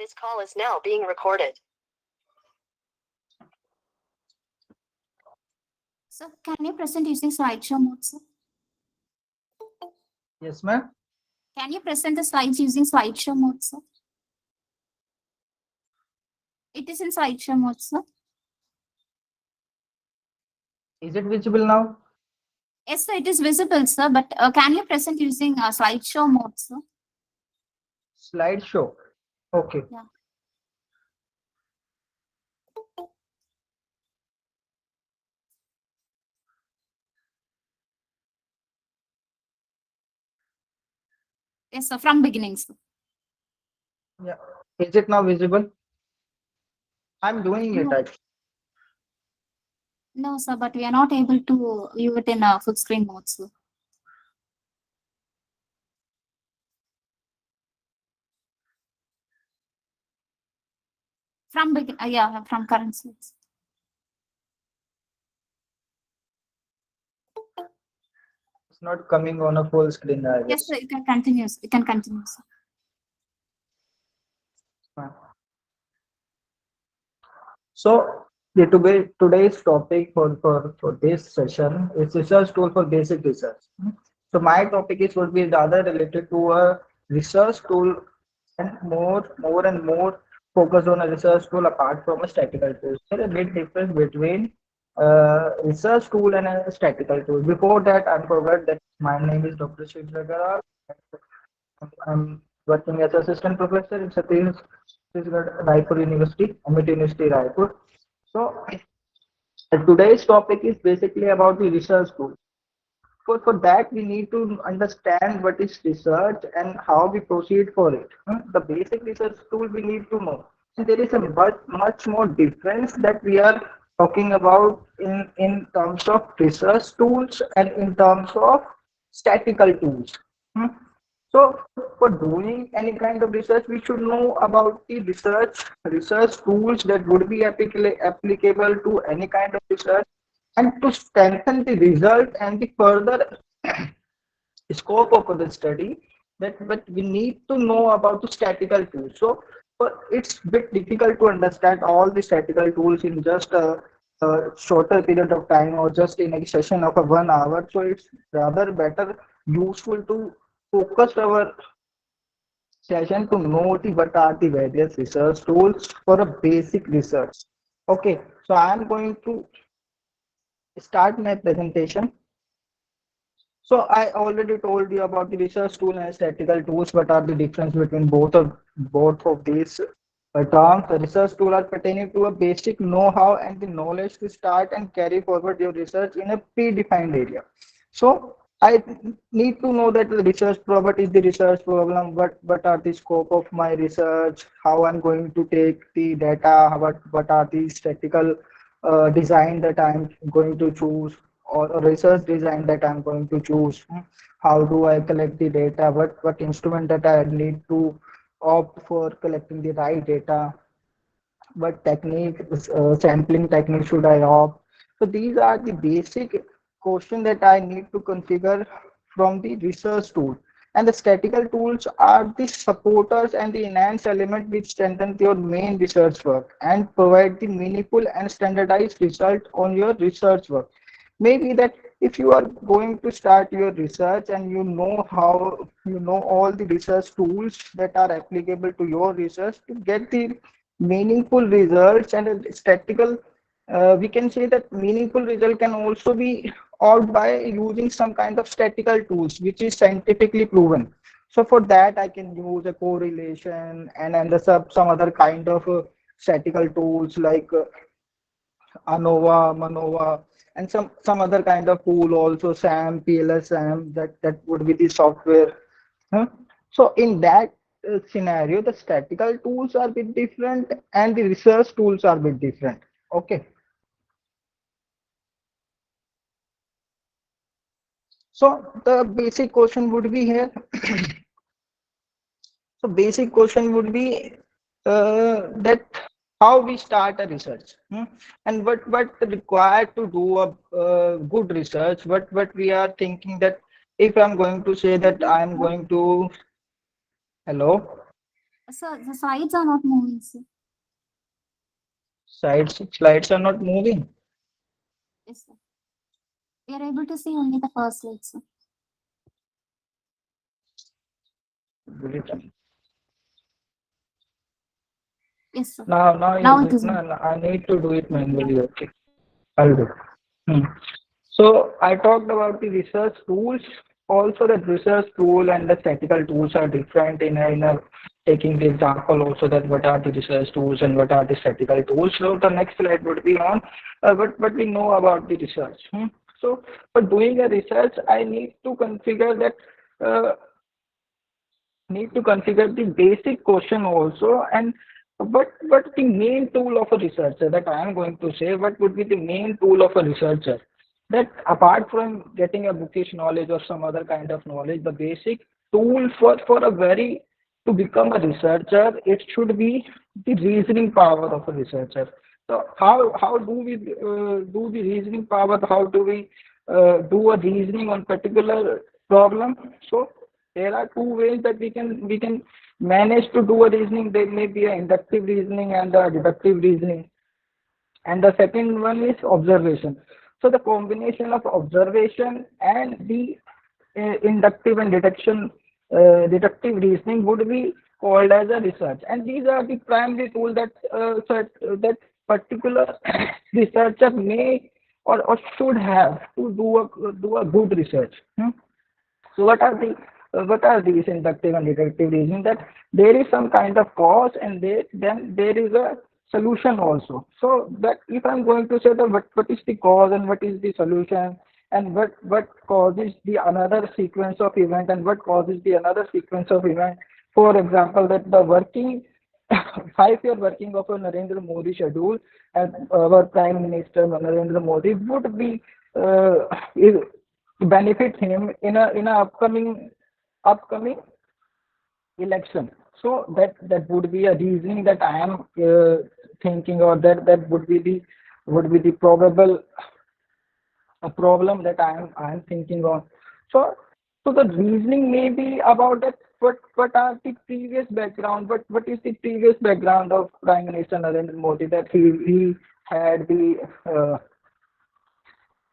This call is now being recorded. So can you present using slideshow mode, sir? Yes, ma'am. Can you present the slides using slideshow mode, sir? It is in slideshow mode, sir. Is it visible now? Yes, sir, it is visible, sir. But can you present using slideshow mode, sir? Slideshow. Okay. Yeah. Yes, sir. From beginning, sir. Yeah. Is it now visible? I'm doing it No, actually. no, sir. But we are not able to view it in full screen mode, sir. From begin, yeah, from current slides. It's not coming on a full screen, I Yes, guess. sir. You can continue. You can continue, sir. So today's topic for this session is research tool for basic research. So my topic is would be rather related to a research tool and more and more focus on a research tool apart from a statistical tool. There is a big difference between research tool and a statistical tool. Before that, I forgot that my name is Dr. Shiv. I'm working as assistant professor in Chhattisgarh, Raipur University, Amit University, Raipur. So today's topic is basically about the research tool. For that, we need to understand what is research and how we proceed for it. The basic research tool we need to know. And there is a much more difference that we are talking about in terms of research tools and in terms of statistical tools. Hmm. So for doing any kind of research, we should know about the research tools that would be applicable to any kind of research, and to strengthen the result and the further scope of the study, that but we need to know about the statistical tools. So it's a bit difficult to understand all the statistical tools in just a shorter period of time or just in a session of a 1 hour. So it's rather better useful to focus our session to know what are the various research tools for a basic research. Okay, so I am going to start my presentation. So I already told you about the research tool and statistical tools. What are the difference between both of these terms? The research tool are pertaining to a basic know-how and the knowledge to start and carry forward your research in a predefined area. So I need to know that the research what is the research problem, what are the scope of my research, how I'm going to take the data, what are the statistical design that I'm going to choose, or a research design that I'm going to choose. How do I collect the data? What instrument that I need to opt for collecting the right data? What technique, sampling technique should I opt? So these are the basic question that I need to configure from the research tool. And the statistical tools are the supporters and the enhanced element which strengthen your main research work and provide the meaningful and standardized result on your research work. Maybe that if you are going to start your research and you know all the research tools that are applicable to your research to get the meaningful results and a statistical, we can say that meaningful result can also be out by using some kind of statistical tools which is scientifically proven. So for that I can use a correlation and some other kind of statistical tools like ANOVA, MANOVA, and some other kind of tool also, SAM, PLSAM, that would be the software. Huh? So in that scenario, the statistical tools are a bit different and the research tools are a bit different. Okay. So the basic question would be here. So basic question would be that how we start a research, and what required to do a good research. What we are thinking that if I'm going to say that I'm going to hello. So the slides are not moving, sir. Slides are not moving. Yes, sir. We are able to see only the first slide, sir. Yes, sir. Now Now is it it? is No, on. no, I need to do it manually. Okay, I'll do. Hmm. So I talked about the research tools. Also, the research tool and the statistical tools are different in a taking the example also that what are the research tools and what are the statistical tools. So the next slide would be on what we know about the research. So for doing a research, I need to configure the basic question also, and what the main tool of a researcher that I am going to say, what would be the main tool of a researcher, that apart from getting a bookish knowledge or some other kind of knowledge, the basic tool for a very to become a researcher, it should be the reasoning power of a researcher. So how do we do the reasoning power, how do we do a reasoning on particular problem? So there are two ways that we can manage to do a reasoning. There may be an inductive reasoning and a deductive reasoning, and the second one is observation. So the combination of observation and the inductive and deductive reasoning would be called as a research, and these are the primary tools that particular researcher may or should have to do a good research. So what are these inductive and deductive reasoning? That there is some kind of cause and then there is a solution also. So that if I'm going to say that what is the cause and what is the solution, and what causes the another sequence of event and what causes the another sequence of event. For example, that the working 5 year working of a Narendra Modi schedule, and our Prime Minister Narendra Modi would be is benefit him in a upcoming election. So that would be a reasoning that I am thinking, or that would be the probable a problem that I am thinking on. So the reasoning may be about that. What are the previous background? What is the previous background of Prime Minister Narendra Modi, that he had the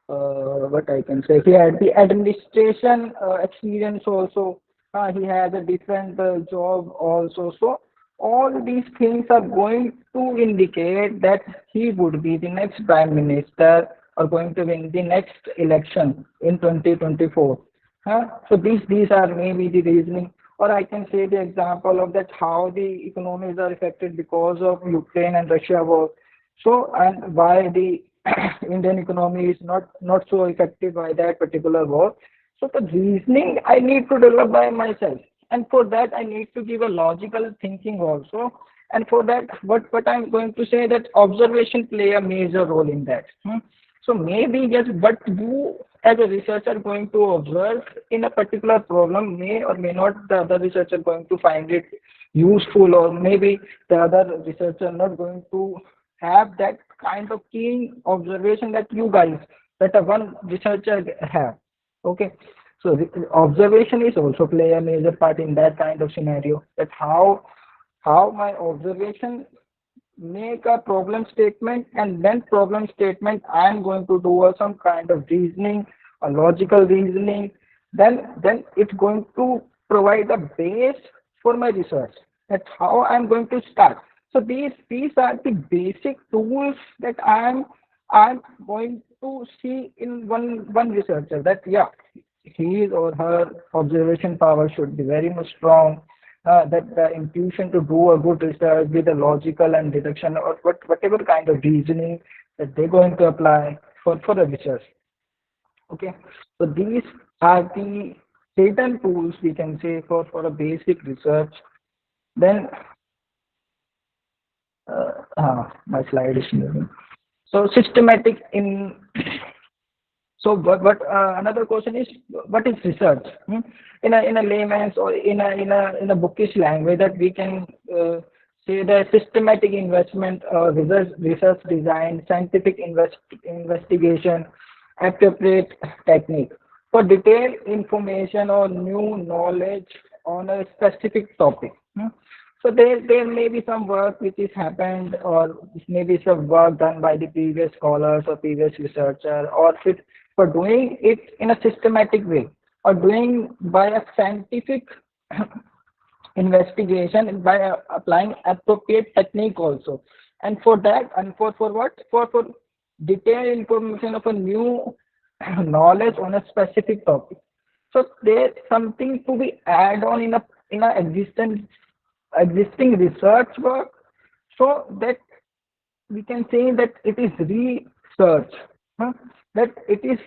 what I can say, he had the administration experience also. He has a different job also. So all these things are going to indicate that he would be the next prime minister or going to win the next election in 2024. So these are maybe the reasoning, or I can say the example of that how the economies are affected because of Ukraine and Russia war. So, and why the Indian economy is not so effective by that particular war. So the reasoning I need to develop by myself, and for that I need to give a logical thinking also. And for that, what I'm going to say, that observation play a major role in that. So maybe yes, but you as a researcher going to observe in a particular problem may or may not the other researcher going to find it useful, or maybe the other researcher not going to have that kind of keen observation that you guys, that a one researcher have. Okay, so the observation is also play a major part in that kind of scenario, that how my observation make a problem statement, and then problem statement I am going to do some kind of reasoning, a logical reasoning, then it's going to provide a base for my research. That's how I'm going to start. So these are the basic tools that I'm going to see in one researcher, that yeah, his or her observation power should be very much strong, that the intuition to do a good research with a logical and deduction, or whatever kind of reasoning that they're going to apply for the research. Okay, so these are the certain tools we can say for a basic research. Then my slide is moving. So systematic in. So, but another question is, what is research? In a layman's, or in a bookish language, that we can say the systematic investment, research design, scientific investigation, appropriate technique for detailed information or new knowledge on a specific topic. So there may be some work which is happened, or maybe some work done by the previous scholars or previous researcher, or for doing it in a systematic way, or doing by a scientific investigation by applying appropriate technique also. And for that, and for what? For detailed information of a new knowledge on a specific topic. So there's something to be add on in a existing research work, so that we can say that it is research, huh? That it is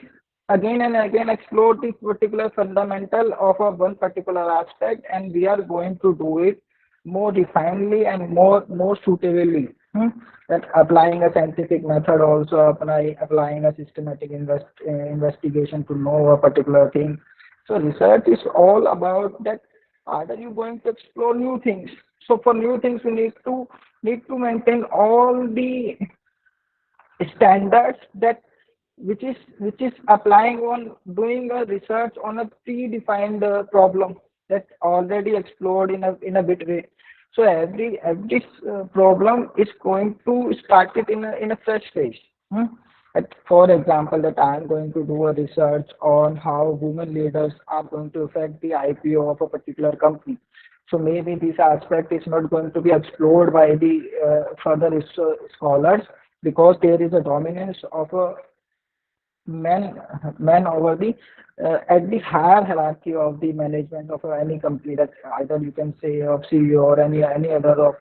again and again explore the particular fundamental of a one particular aspect, and we are going to do it more refinedly and more suitably, that applying a scientific method, also applying a systematic investigation to know a particular thing. So research is all about that. Either you going to explore new things. So for new things, we need to maintain all the standards, that which is applying on doing a research on a predefined problem that already explored in a bit way. So every problem is going to start it in a fresh phase. Hmm? For example, that I am going to do a research on how women leaders are going to affect the IPO of a particular company. So maybe this aspect is not going to be explored by the further scholars, because there is a dominance of a men men over the at the higher hierarchy of the management of any company, that either you can say of CEO or any other of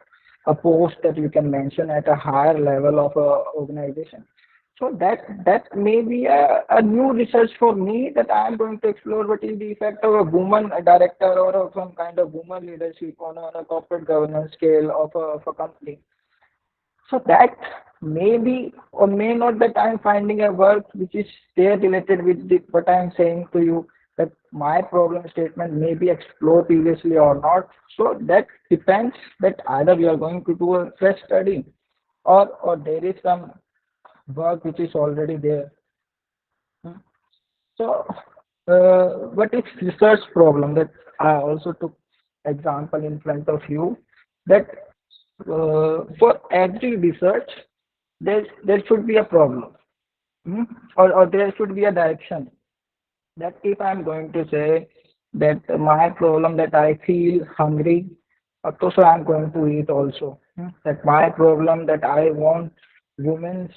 a post that you can mention at a higher level of a organization. So that may be a new research for me, that I am going to explore what is the effect of a woman director or of some kind of woman leadership on a corporate governance scale of a company. So that may be or may not, that I'm finding a work which is there related with what I'm saying to you, that my problem statement may be explored previously or not. So that depends, that either we are going to do a fresh study, or there is some work which is already there. So what is research problem, that I also took example in front of you, that for every research there should be a problem, hmm? Or there should be a direction, that if I'm going to say that my problem, that I feel hungry, so I'm going to eat also, that my problem, that I want women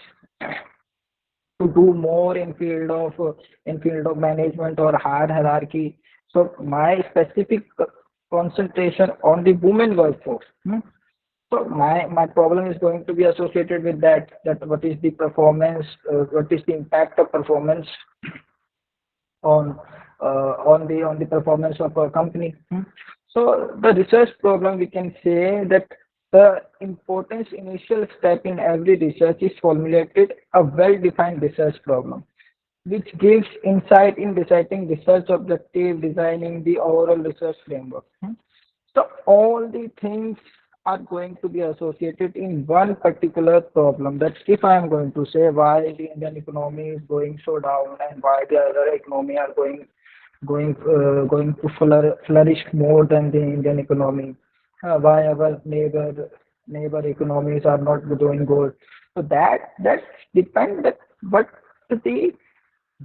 to do more in field of management or higher hierarchy. So my specific concentration on the women workforce. So my problem is going to be associated with that what is the performance, what is the impact of performance on on the performance of a company. So the research problem, we can say that the importance initial step in every research is formulated a well-defined research problem, which gives insight in deciding research objective, designing the overall research framework. So all the things are going to be associated in one particular problem. That if I am going to say why the Indian economy is going so down, and why the other economy are going to flourish more than the Indian economy, why our neighbor economies are not doing good. So that depends that what the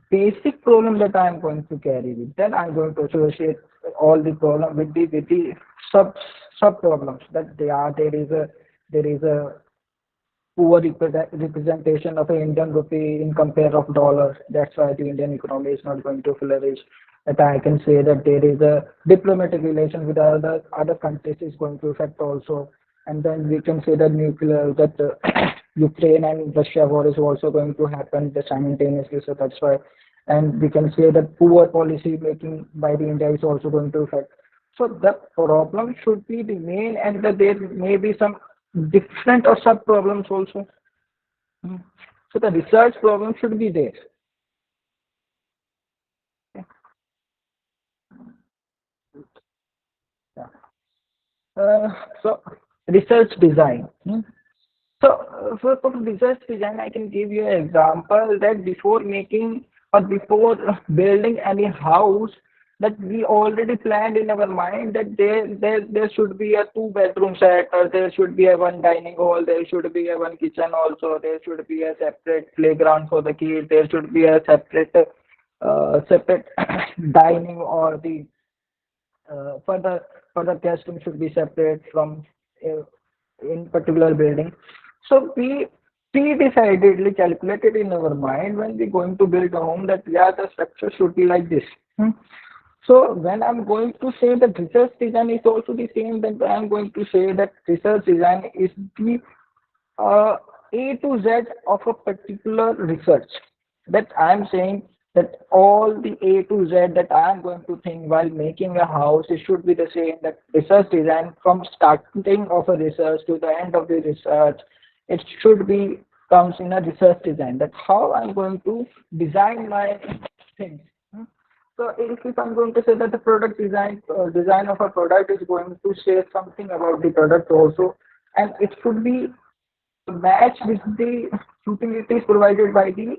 basic problem that I am going to carry with. Then I'm going to associate all the problem with the sub sub problems, that there is a poor representation of an Indian rupee in compare of dollar. That's why the Indian economy is not going to flourish. That I can say that there is a diplomatic relation with other countries is going to affect also. And then we can say that nuclear, that Ukraine and Russia war is also going to happen simultaneously. So that's why, and we can say that poor policy making by the India is also going to affect. So the problem should be the main, and that there may be some different or sub problems also. Mm. So the research problem should be there. Yeah. So research design. So for research design, I can give you an example, that before making or before building any house, that we already planned in our mind that there should be a two-bedroom set, or there should be a one dining hall, there should be a one kitchen also, there should be a separate playground for the kids, there should be a separate dining, or the further guest room should be separate from uh, in particular building. So we decidedly calculated in our mind when we're going to build a home that yeah, the structure should be like this. Hmm. So when I'm going to say that research design is also the same, then I'm going to say that research design is the uh, A to Z of a particular research. That I'm saying that all the A to Z that I'm going to think while making a house, it should be the same. That research design from starting of a research to the end of the research, it should be comes in a research design. That's how I'm going to design my things. Hmm. So if I'm going to say that the product design of a product is going to say something about the product also, and it should be match with the utilities provided by the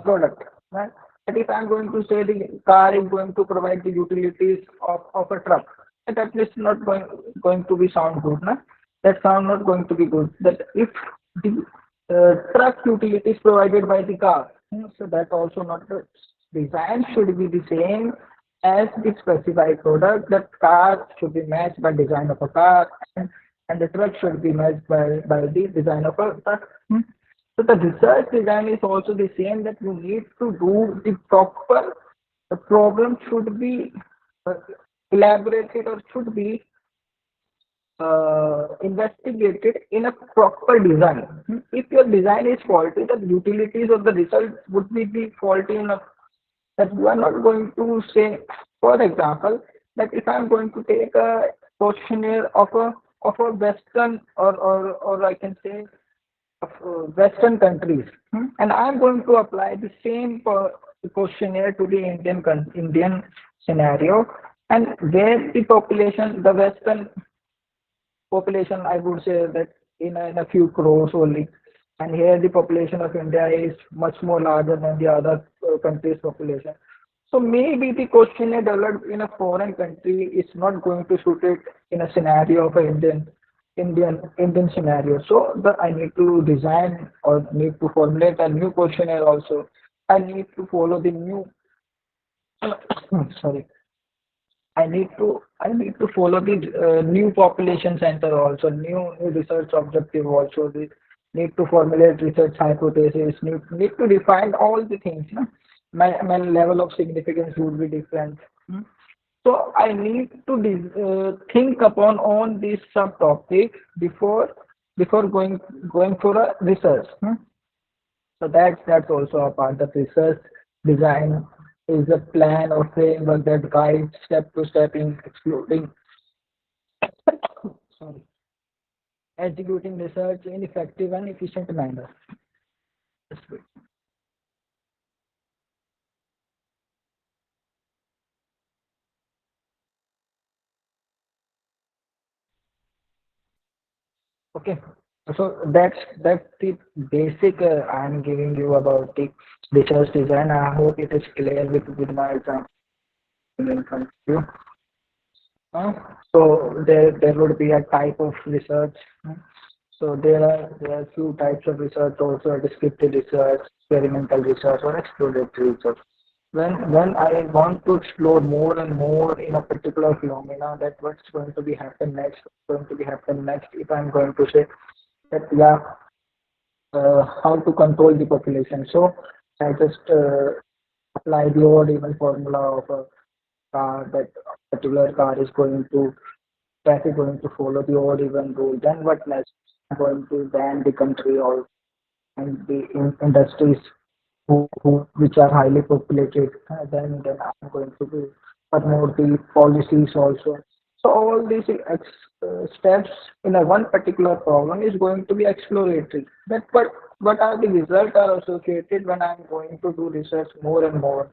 product. Right? But if I'm going to say the car is going to provide the utilities of a truck, that is not going to be sound good. Na? That sound not going to be good. That if the truck utilities provided by the car, so that also not good. Design should be the same as the specified product. That car should be matched by design of a car, and the truck should be matched by the design of a truck. So the research design is also the same, that you need to do the proper, the problem should be uh, elaborated, or should be investigated in a proper design. If your design is faulty, the utilities of the result would be the faulty enough, that you are not going to say, for example, that if I'm going to take a questionnaire of a Western, or I can say of Western countries, and I'm going to apply the same questionnaire to the Indian scenario, and where the population, the Western population, I would say that in a few crores only, and here the population of India is much more larger than the other countries' population. So maybe the questionnaire developed in a foreign country is not going to suit it in a scenario of an Indian scenario. So I need to design or need to formulate a new questionnaire also. I need to follow the new sorry. I need to follow the new population center also, new research objective also. The need to formulate research hypothesis, need to define all the things. No? My level of significance would be different. Hmm. So I need to think upon on this subtopic before going for a research. Hmm. So that's also a part of research design, is a plan or framework that guides step to step in excluding sorry executing research in effective and efficient manner. Just wait. Okay. So that's the basic I'm giving you about the research design. I hope it is clear with my example in front of you. Uh, so there would be a type of research. So there are few types of research also: descriptive research, experimental research, or exploratory research. When I want to explore more and more in a particular phenomena, that what's going to be happen next, going to be happen next. If I'm going to say that yeah, how to control the population, so I just apply the odd even formula of a car, that particular car is going to traffic going to follow the odd even rule. Then what next? I'm going to ban the country or and the industries who which are highly populated. Then I'm going to do promote the policies also. So all these steps in a one particular problem is going to be exploratory. That what are the results are associated when I'm going to do research more and more.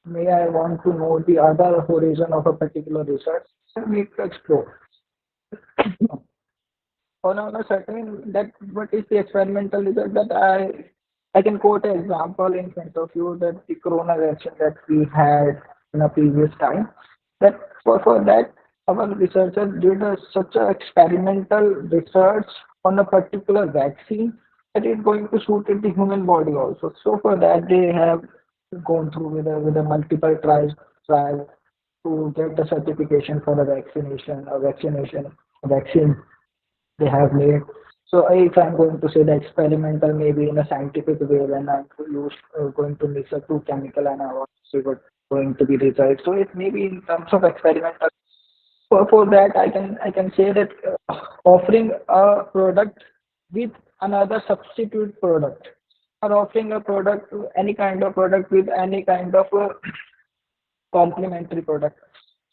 May I want to know the other horizon of a particular research? I need to explore. On a certain, that what is the experimental result, that I can quote an example in front of you, that the corona vaccine that we had. in a previous time. That for that, our researchers did such a experimental research on a particular vaccine that is going to suit the human body also. So for that, they have gone through with a multiple trial to get the certification for the vaccination vaccine they have made. So if I'm going to say the experimental, maybe in a scientific way, when I'm going to mix a two chemical and I want to see what going to be result. So it may be in terms of experimental. For that, I can say that offering a product with another substitute product, or offering a product, any kind of product with any kind of complementary product.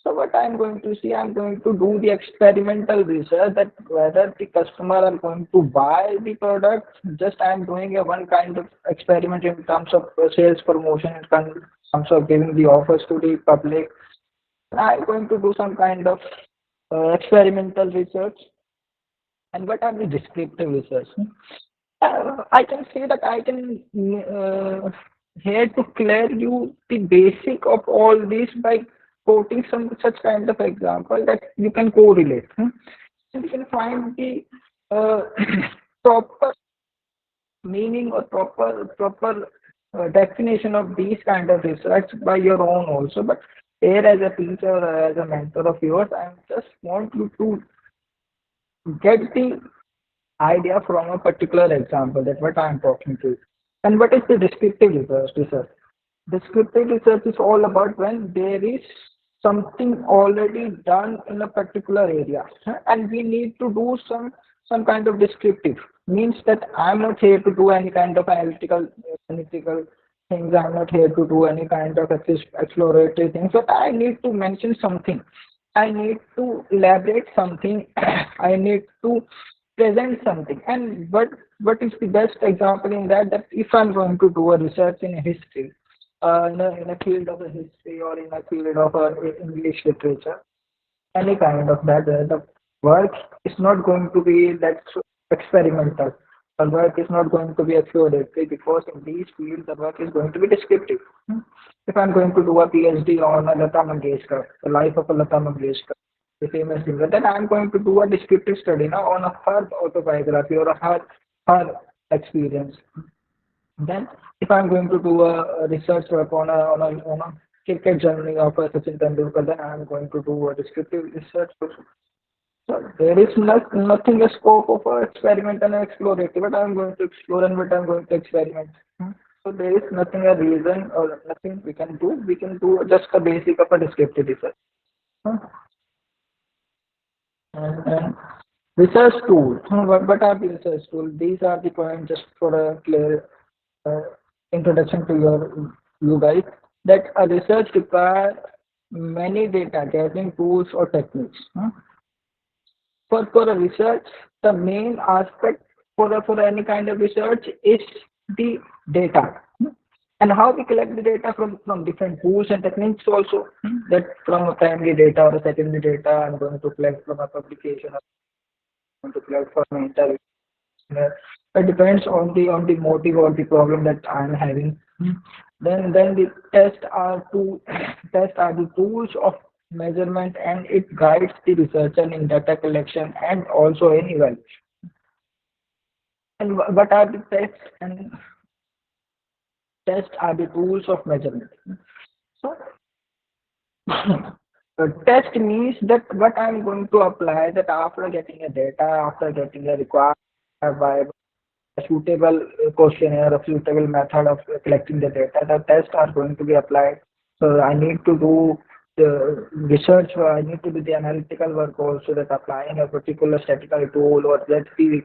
So what I'm going to see, I'm going to do the experimental research that whether the customer are going to buy the product. Just I'm doing a one kind of experiment in terms of sales promotion, in terms of giving the offers to the public. I'm going to do some kind of experimental research. And what are the descriptive research? I can say that I can here to clear you the basic of all this by quoting some such kind of example that you can correlate. And you can find the uh, proper meaning or proper definition of these kind of research by your own also. But here as a teacher or as a mentor of yours, I just want you to get the idea from a particular example that what I am talking to. And what is the descriptive research? Descriptive research is all about when there is something already done in a particular area, and we need to do some kind of descriptive. Means that I'm not here to do any kind of analytical things. I'm not here to do any kind of exploratory things. But I need to mention something. I need to elaborate something. I need to present something. And what is the best example in that? That if I'm going to do a research in history, in a field of a history or in a field of English literature, any kind of that, the work is not going to be that experimental. The work is not going to be exploratory because in these fields the work is going to be descriptive. If I'm going to do a PhD on Lata Mangeshkar, the life of Lata Mangeshkar, the famous singer, then I'm going to do a descriptive study now on her autobiography or her experience. Then, if I'm going to do a research work on a cricket journey of Sachin Tendulkar, then I'm going to do a descriptive research. So there is nothing a scope of experiment and exploratory. What I'm going to explore and what I'm going to experiment. So there is nothing a reason or nothing we can do. We can do just a basic of a descriptive research. Hmm. And research tools. What are the research tools? These are the points just for a clear uh, introduction to you guys. That a research requires many data gathering tools or techniques. For a research, the main aspect for any kind of research is the data. And how we collect the data from different tools and techniques also. That from a primary data or a secondary data, I'm going to collect from a publication, I'm going to collect from an interview. It depends on the motive or the problem that I'm having. Then the test are the tools of measurement, and it guides the researcher in data collection and also in evaluation. And what are the tests? And tests are the tools of measurement. So a test means that what I'm going to apply, that after getting a data, after getting a required by a suitable questionnaire, a suitable method of collecting the data, the tests are going to be applied. So I need to do the research, I need to do the analytical work also, that applying a particular statistical tool or get the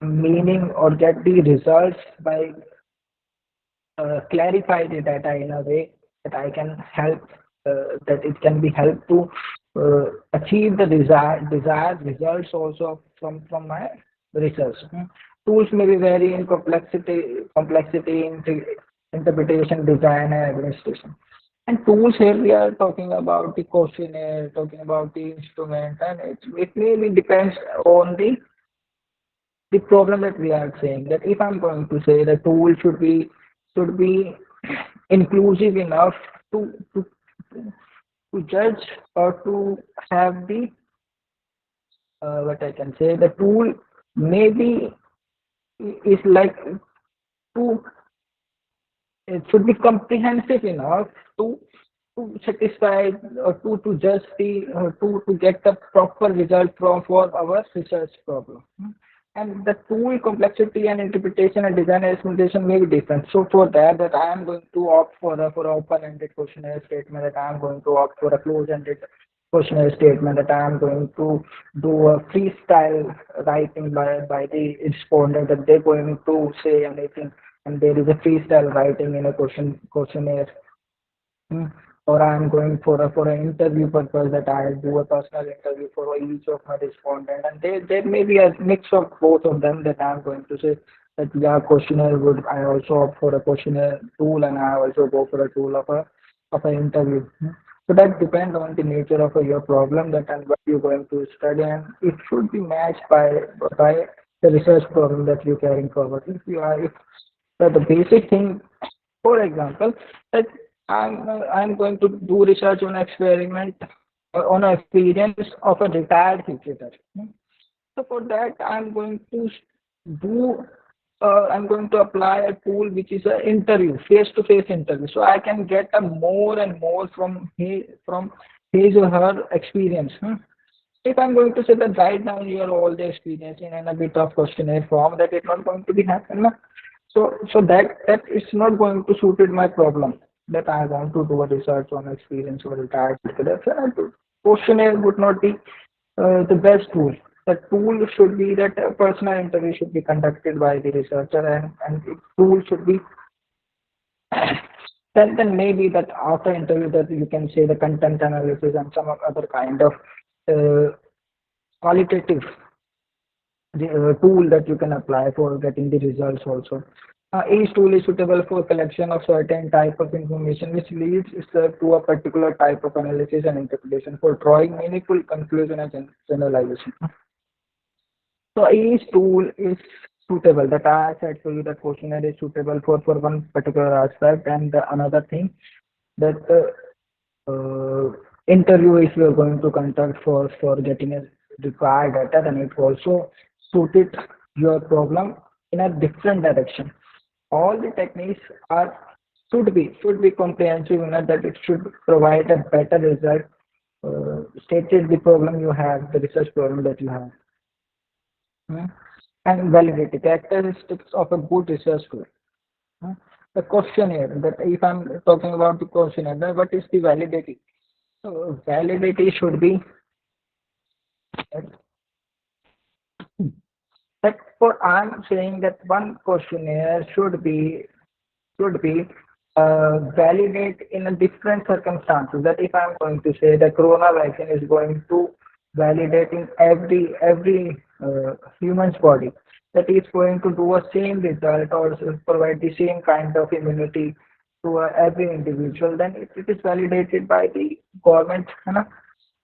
meaning or get the results by clarify the data in a way that I can help, that it can be helped to achieve the desired results also from my research. Tools may be vary in complexity in interpretation, design, and administration. And tools here we are talking about the questionnaire, talking about the instrument, and it really depends on the problem that we are saying. That if I'm going to say the tool should be inclusive enough to to judge or to have the what I can say, the tool maybe is like to it should be comprehensive enough to satisfy or to judge the to get the proper result from for our research problem. And the tool complexity and interpretation and design and implementation may be different. So for that I am going to opt for an open-ended questionnaire statement, that I am going to opt for a closed-ended questionnaire statement, that I am going to do a freestyle writing by the respondent, that they're going to say anything and there is a freestyle writing in a questionnaire. Mm. Or I am going for an interview purpose, that I do a personal interview for each of my respondent, and there may be a mix of both of them, that I am going to say that yeah, questionnaire would I also opt for a questionnaire tool, and I also go for a tool of an interview. Mm. So that depends on the nature of your problem, that and what you're going to study, and it should be matched by the research problem that you're carrying forward. If the basic thing, for example, that I'm going to do research on experiment on an experience of a retired cricketer. So for that, do I'm going to apply a tool which is an interview, face-to-face interview, so I can get a more and more from his or her experience. If I'm going to say that write down your all the experience in a bit of questionnaire form, that it's not going to be happen. No? So that is not going to suit it my problem, that I want to do a research on experience or retired cricketer. So questionnaire would not be the best tool. The tool should be that a personal interview should be conducted by the researcher, and the tool should be then maybe that after interview that you can say the content analysis and some other kind of uh, qualitative tool that you can apply for getting the results also. Each tool is suitable for collection of certain type of information which leads to a particular type of analysis and interpretation for drawing meaningful conclusion and generalization. So each tool is suitable. That I said to you that questionnaire is suitable for one particular aspect, and the another thing that interview if you are going to conduct for getting a required data, then it also suited your problem in a different direction. All the techniques are should be comprehensive enough that it should provide a better result. Stated the problem you have, the research problem that you have. Hmm. And validity characteristics of a good research tool. Hmm. The questionnaire, that if I'm talking about the questionnaire, then what is the validity? So validity should be that for I'm saying that one questionnaire should be validate in a different circumstances. That if I'm going to say the corona vaccine is going to validate in every human's body, that is going to do a same result or provide the same kind of immunity to every individual, then it is validated by the government. You know?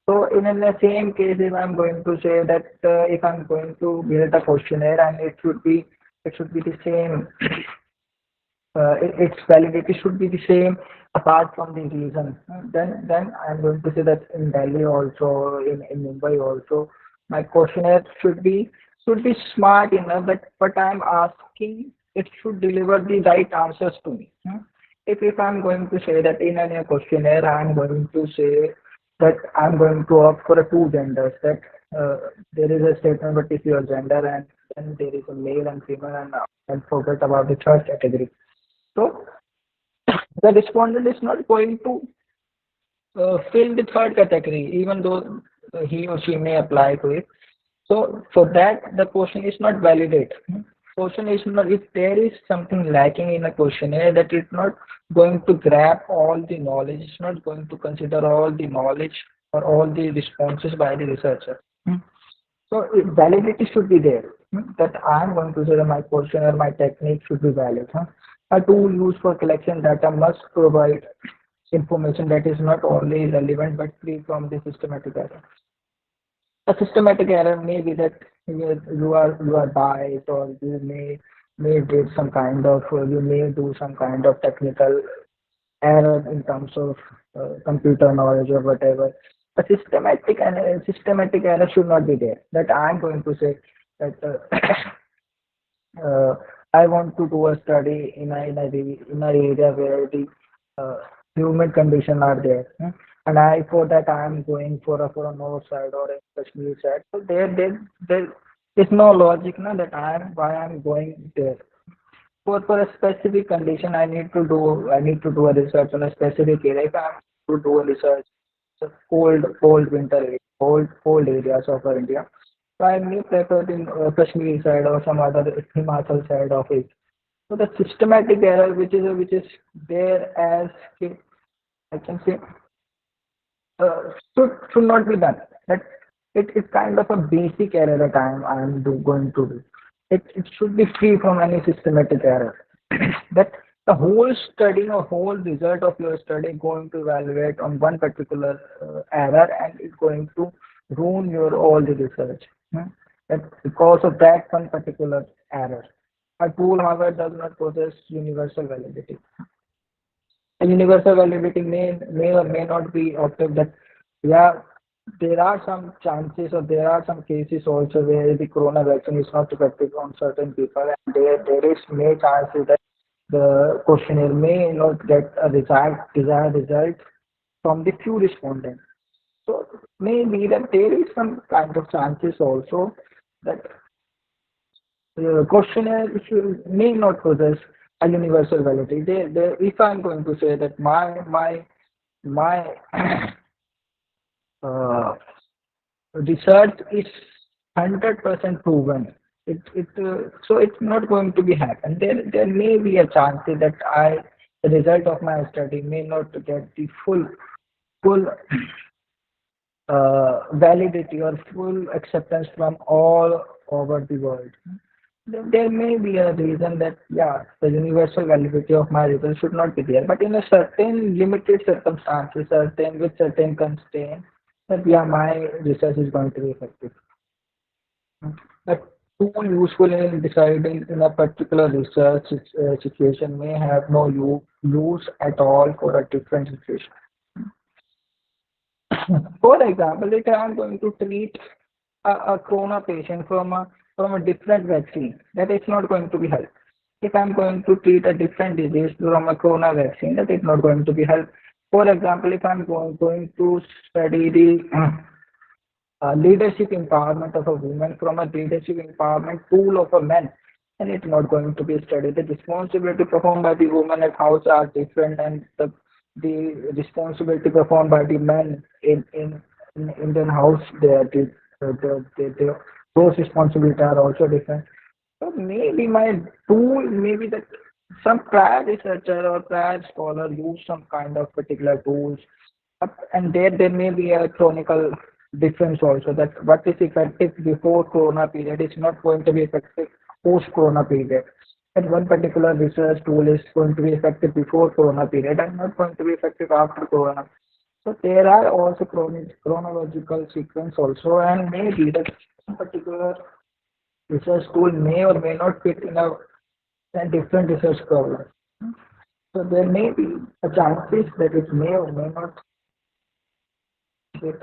So in the same case, if I'm going to say that if I'm going to build a questionnaire and it should be the same, its validity should be the same apart from the reason. Then I'm going to say that in Delhi also, in Mumbai also, my questionnaire should be smart enough that what I'm asking, it should deliver the right answers to me. If I'm going to say that in a questionnaire, I'm going to say that I'm going to opt for a two genders, that uh, there is a statement what is your gender, and then there is a male and female, and forget about the third category. So the respondent is not going to fill the third category, even though he or she may apply to it. So for that, the question is not validate. Question is not, if there is something lacking in a questionnaire, that it's not going to grab all the knowledge, it's not going to consider all the knowledge or all the responses by the researcher. So validity should be there. That I'm going to say that my questionnaire, my technique should be valid. A tool used for collection data must provide information that is not only relevant but free from the systematic error. A systematic error may be that you are biased, or you may do some kind of you may do some kind of technical error in terms of computer knowledge or whatever. A systematic error should not be there. That I'm going to say that uh, I want to do a study in a area where the uh, humid condition are there, and I for that I am going for a north side or a Kashmir side. So there is no logic, na, that I am why I'm going there. For a specific condition, I need to do a research on a specific area. If I'm to do a research, so cold winter area, cold areas of India. So I may prefer in Kashmir side or some other Himachal side of it. So the systematic error which is there as I can say should not be done. That it's kind of a basic error that going to do. It should be free from any systematic error. That the whole study or whole result of your study going to evaluate on one particular error and it's going to ruin your all the research. That because of that one particular error. A tool, however, does not possess universal validity. And universal validity may or may not be observed that yeah, there are some chances or there are some cases also where the corona vaccine is not effective on certain people and there is may chances that the questionnaire may not get a desired result from the few respondents. So maybe that there is some kind of chances also that questionnaire may not possess a universal validity. If I'm going to say that my uh, research is 100% proven, so it's not going to be happen. There may be a chance that the result of my study may not get the full validity or full acceptance from all over the world. There may be a reason that, yeah, the universal validity of my result should not be there, but in a certain limited circumstances, with certain constraints, that yeah, my research is going to be effective. A tool useful in deciding in a particular research situation may have no use at all for a different situation. For example, if I am going to treat a corona patient from a different vaccine, that is not going to be help. If I'm going to treat a different disease from a corona vaccine, that is not going to be help. For example, if I'm going to study the leadership empowerment of a woman from a leadership empowerment pool of a men, and it's not going to be studied. The responsibility performed by the woman at house are different, and the responsibility performed by the men in Indian house, those responsibilities are also different. So maybe my tool, maybe that some prior researcher or prior scholar use some kind of particular tools, and there may be a chronicle difference also that what is effective before corona period is not going to be effective post corona period. And one particular research tool is going to be effective before corona period and not going to be effective after corona. So there are also chronological sequence also, and maybe that one particular research tool may or may not fit in a different research problem. So there may be a chances that it may or may not fit.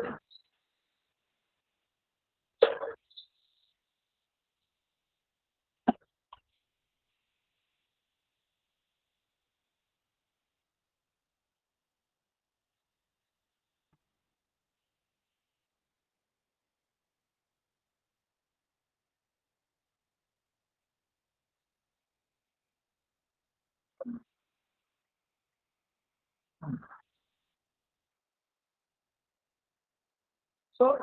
So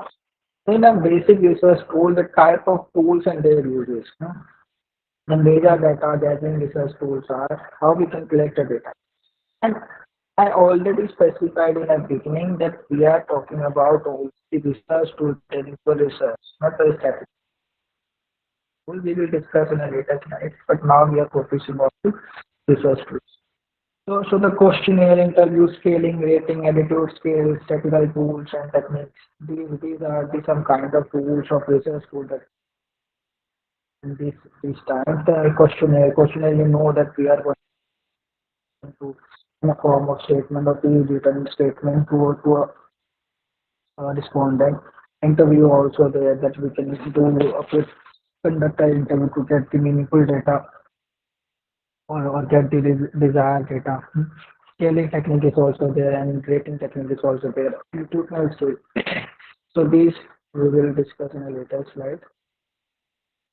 in a basic research tool, the type of tools and their uses. No? The major data gathering research tools are how we can collect the data. And I already specified in the beginning that we are talking about only the research tool pertaining to research, not the statistics. We will discuss in a later slide, but now we are focusing on the research tools. So the questionnaire, interview, scaling, rating, attitude scale, statistical tools and techniques. These are some kind of tools of research tool that in this time. The questionnaire, you know that we are going to in a form of statement or pre-written statement to a respondent. Interview also there that we can do a quick conduct an interview to get the meaningful data or get the desired data. Scaling technique is also there and rating technique is also there. Tutorial stage. So these we will discuss in a later slide.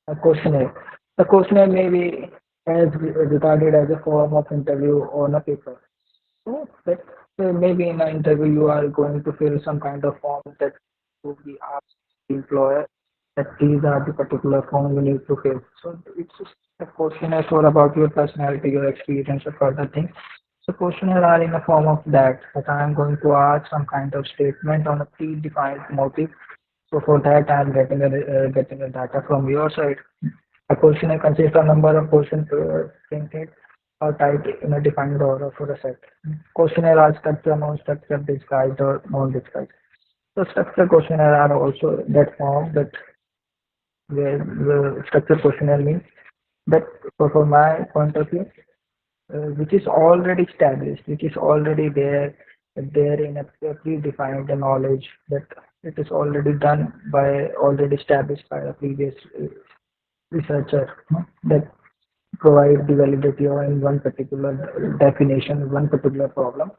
A questionnaire. The questionnaire may be as regarded as a form of interview on a paper. So that maybe in an interview you are going to fill some kind of form that will be asked the employer that these are the particular form you need to fill. So it's just a questionnaire for about your personality, your experience, or further things. So questionnaire are in a form of that I am going to ask some kind of statement on a predefined motive. So for that I am getting a data from your side. A questionnaire consists of a number of questions printed or typed in a defined order for a set. Questionnaire are structured, non-structured, disguised, or non-disguised. So structured questionnaire are also that form that where the structured questionnaire means that for my point of view, which is already established, which is already there in a predefined knowledge that it is already done by already established by a previous researcher, that provide the validity or in one particular definition, one particular problem.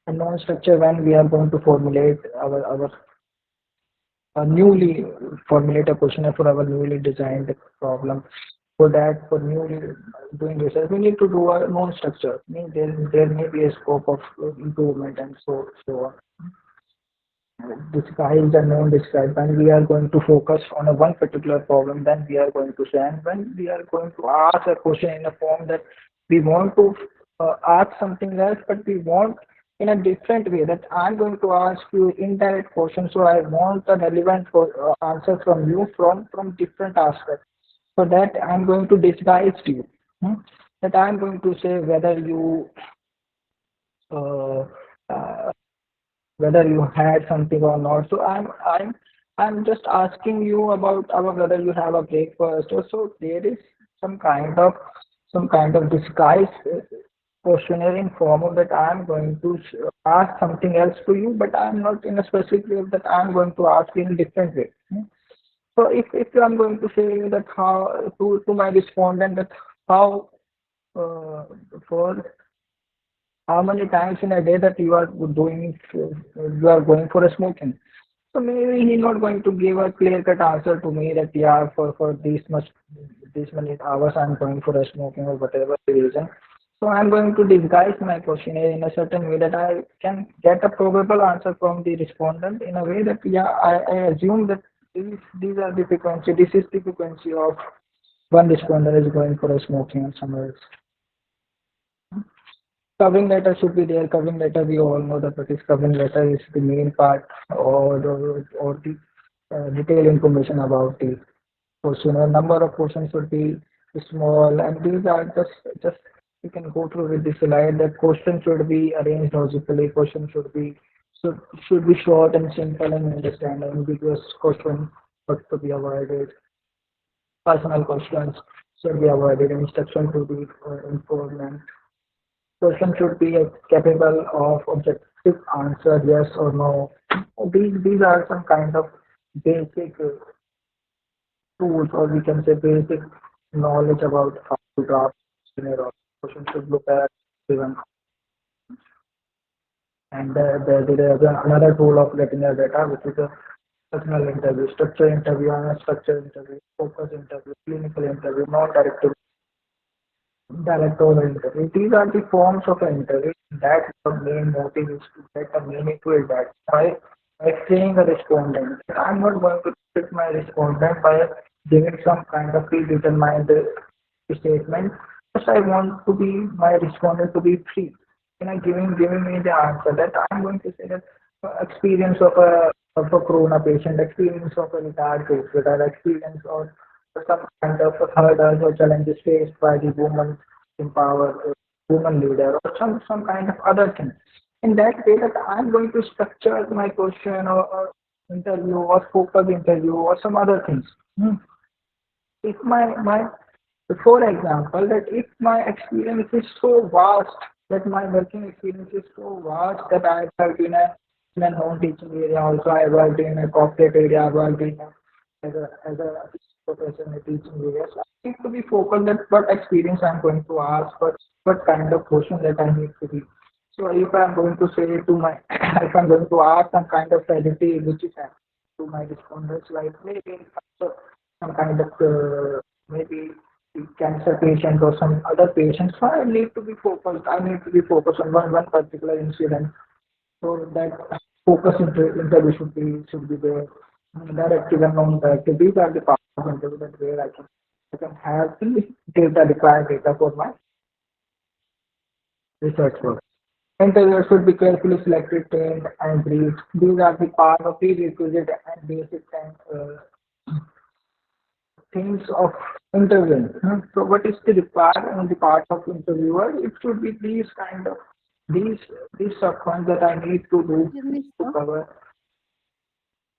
And non-structure when we are going to formulate our newly formulate a questionnaire for our newly designed problem. For that, for newly doing research, we need to do a non-structure. I mean, there may be a scope of improvement and so on. Disguised and non-described. When we are going to focus on a one particular problem, then we are going to say, and when we are going to ask a question in a form that we want to ask something else, but we want in a different way, that I'm going to ask you indirect questions, so I want a relevant answer from you from different aspects. For that, I'm going to disguise you. That I'm going to say uh, uh, whether you had something or not. So I'm just asking you about whether you have a breakfast or so. There is some kind of some kind of disguise questionnaire in form of that I'm going to ask something else to you, but I'm not in a specific way that I'm going to ask in a different way. So if I'm going to say that how to my respondent that how uh, for how many times in a day that you are going for a smoking. So maybe he's not going to give a clear cut answer to me that yeah for this many hours I'm going for a smoking or whatever the reason. So I'm going to disguise my questionnaire in a certain way that I can get a probable answer from the respondent in a way that yeah I assume that these are the frequency, this is the frequency of one respondent is going for a smoking and somewhere else. Covering letter should be there. Covering letter, we all know that what is covering letter is the main part or the detailed information about the question. A number of questions should be small, and these are just you can go through with this slide. That question should be arranged logically. Question should should be short and simple and understandable. Ambiguous question got to be avoided. Personal questions should be avoided. Instruction to be informant. Question should be capable of objective answer, yes or no. These are some kind of basic tools, or we can say basic knowledge about how to draft questionnaire. Or question should look at given. And there is another tool of getting a data, which is a personal interview, structure interview, unstructured interview, focus interview, clinical interview, non-directive directorial interview. These are the forms of an interview. That the main motive is to get a meaningful data by saying a respondent. I'm not going to trick my respondent by giving some kind of predetermined statement. First, I want to be my respondent to be free. Giving me the answer that I'm going to say that experience of a corona patient, experience of a retired patient, or experience of some kind of hurdles or challenges faced by the woman empower woman leader or some kind of other thing. In that way that I'm going to structure my question or interview or focus interview or some other things. If my for example that if my experience is so vast that my working experience is so vast that I worked in a non-teaching area. Also, I worked in a corporate area. I worked in as a professor in a teaching area. So I need to be focused that what experience I'm going to ask, what kind of question that I need to be. So if I'm going to say to my, if I'm going to ask some kind of strategy which is to my respondents, like maybe some kind of maybe cancer patient or some other patients. So I need to be focused. I need to be focused on one particular incident. So that focus interview should be there. Directive and non-directive. These are the parts of interview that where I can have the data required data for my research work. Interviewers should be carefully selected, trained, and briefed. These are the part of prerequisite and basic and things of interviewing. So what is the required on the part of interviewer? It should be these kind of these these subpoints that I need to do Excuse me, to sir. cover.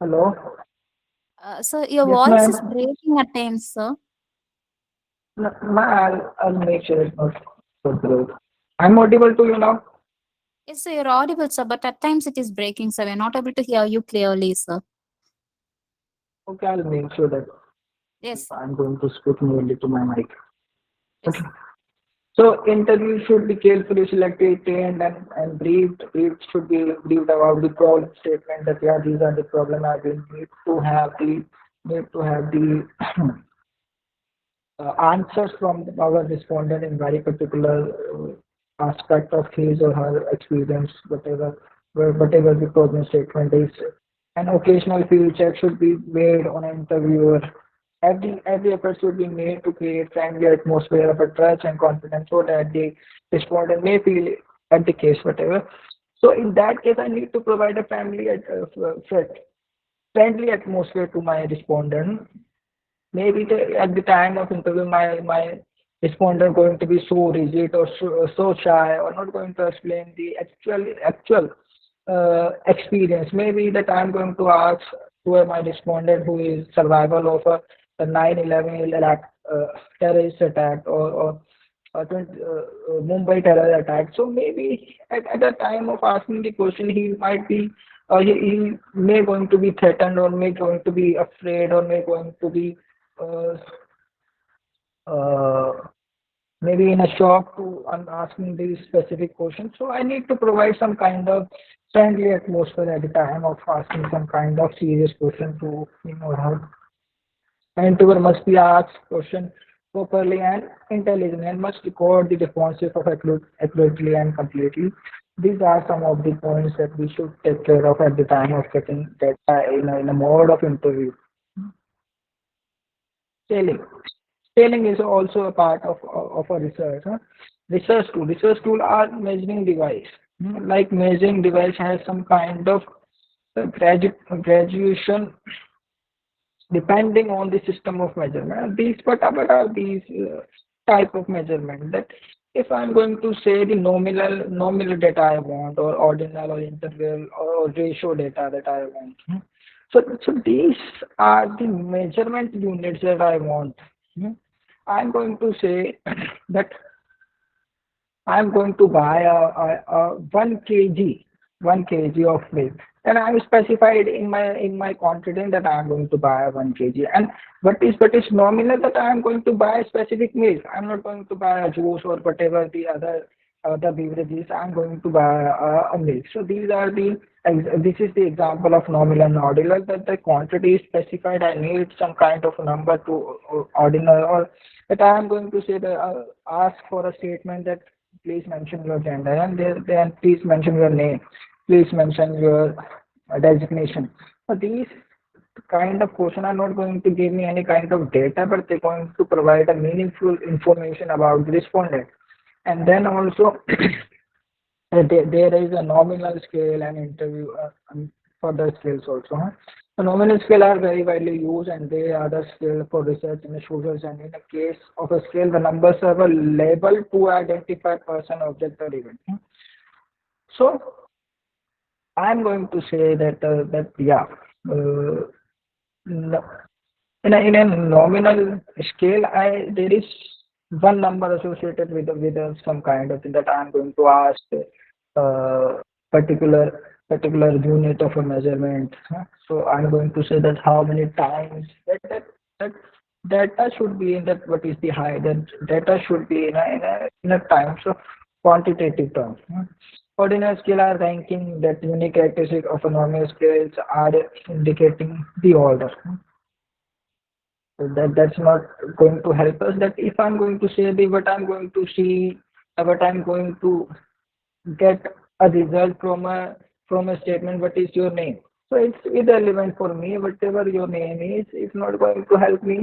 Hello? So your Yes, voice is ma'am. breaking at times, sir. No, I'll make sure it's not so great. I'm audible to you now. Yes, sir, you're audible, sir, but at times it is breaking, so we're not able to hear you clearly, sir. Okay, I'll make sure that if Yes, sir. I'm going to speak nearly to my mic. Yes, Okay. sir. So interview should be carefully selected, trained, and briefed. Briefed should be briefed about the problem statement that yeah, these are the problem I will need to have the answers from our respondent in very particular aspect of his or her experience, whatever the problem statement is. An occasional field check should be made on an interviewer. Every effort should be made to create friendly atmosphere of a trust and confidence so that the respondent may feel at the case whatever. So in that case, I need to provide a friendly atmosphere to my respondent. Maybe at the time of interview, my respondent going to be so rigid or so shy or not going to explain the actual experience. Maybe that I'm going to ask to my respondent who is survival of a 9/11 terrorist attack or Mumbai terror attack. So maybe at the time of asking the question, he might be he may going to be threatened or may going to be afraid or may going to be uh, uh, maybe in a shock to asking these specific questions. So I need to provide some kind of friendly atmosphere at the time of asking some kind of serious question to him or her. Interviewer must be asked question properly and intelligently and must record the responses of accurately and completely. These are some of the points that we should take care of at the time of getting data in a mode of interview. Scaling. Scaling is also a part of a research. Research tool are measuring device. Like measuring device has some kind of graduation depending on the system of measurement. These what are these type of measurement that if I'm going to say the nominal data I want or ordinal or interval or ratio data that I want. So these are the measurement units that I want. Hmm. I'm going to say that I'm going to buy a 1 kg of milk. And I'm specified in my quantity that I'm going to buy a 1 kg. And what is nominal that I'm going to buy a specific milk. I'm not going to buy a juice or whatever the other beverages. I'm going to buy a milk. So this is the example of nominal and ordinal that the quantity is specified. I need some kind of number to ordinal or that I am going to say that ask for a statement that please mention your gender and then please mention your name, please mention your designation. So these kind of question are not going to give me any kind of data, but they're going to provide a meaningful information about the respondent. And then also there is a nominal scale and interview further scales also. The nominal scale are very widely used and they are the scale for research in the social and in the case of a scale, the numbers are a label to identify person, object or event. So I'm going to say that yeah, no, in a nominal scale, I there is one number associated with some kind of thing that I'm going to ask particular unit of a measurement. Huh? So I'm going to say that how many times that data should be in that what is the high that data should be in a times of quantitative terms. Huh? Ordinal scale are ranking that unique characteristic of a normal scales are indicating the order. So that's not going to help us. That if I'm going to say the what I'm going to see, what I'm going to get a result from a statement, what is your name? So it's irrelevant for me. Whatever your name is, it's not going to help me.